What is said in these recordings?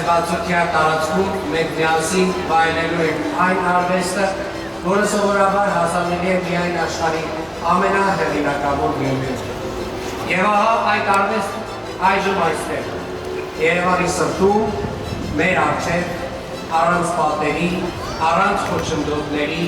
լեզվացության տարածքում մենք միասին վայելելու ենք այն արվեստը, որը սովորաբար հասանելի է միայն աշխարհի ամենահեղինակավոր գյուղերում։ Եվ ահա այդ արվեստը այժմ այստեղ, Երևանի սրտում, մեր առջև, առանց պատերի, առանց խոչընդոտների,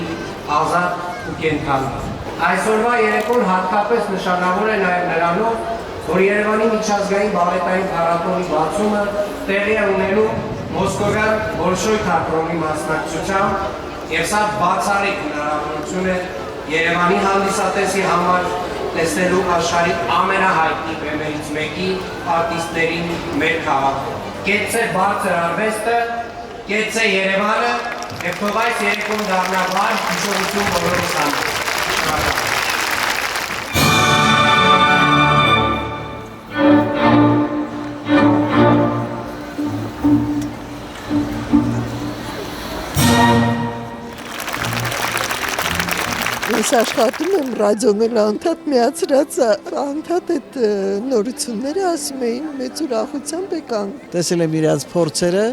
ազատ ու կենդանի։ Այսօրվա երեկոն հատկապես նշանավոր է նաև նրանով, որ Երևանի միջազգային բալետային փառատոնի բացումը տեղի է ունենում Մոսկովյան Բոլշոյ թատրոնի մասնակցությամբ, եւ սա բացառիկ հնարավորություն է Երևանի հանդիսատեսի համար տեսնելու աշխարհի ամենահայտնի բեմերից մեկի արտիստներին մեր քաղաքում։ Կեցցե բարձր արվեստը, կեցցե Երևանը, եւ թող այս երեկոն դառնա բար հիշողություն բոլորիս համար։ Ես աշխատում եմ ռադիոնել անդադ միացրած անդադ այդ նորությունները ասում էին մեծ ուրախությամբ եկան։ Տեսել եմ իրաց փորձերը,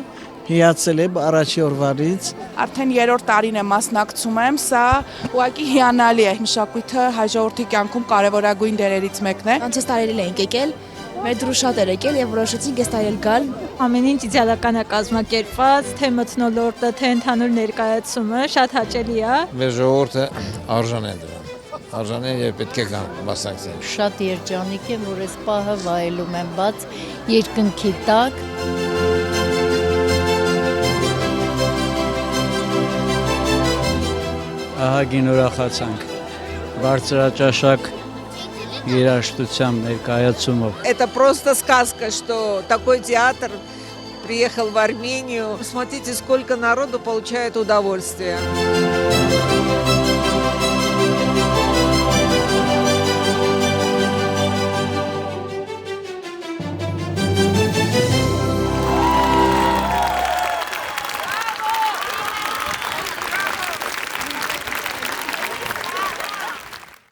հիացել եմ առաջի օրվանից։ Արդեն 3-րդ տարին եմ մասնակցում եմ, սա ուղղակի հիանալի է, մշակույթը հաջորդի կյանքում կարևորագույն դերերից մեկն է։ Անցած տարիներ ենք եկել, մեր դրու շատ էր եկել եւ որոշեցինք այս տարի գալ։ Ամեն ինչ իդեալական է կազմակերպված, թե մթնոլորտը, թե ընդհանուր ներկայացումը շատ հաճելի է։ Մեր ժողովուրդը արժան է դրան։ Արժան է եւ պետք է կան մասնակցել։ Շատ երջանիկ եմ, որ այս պահը վայելում եմ բաց երկնքի տակ։ Ահագին ուրախացանք։ Բարձրաճաշակ երաժշտությամբ ներկայացումով։ Это просто сказка, что такой театр приехал в Армению. Смотрите, сколько народу получает удовольствие.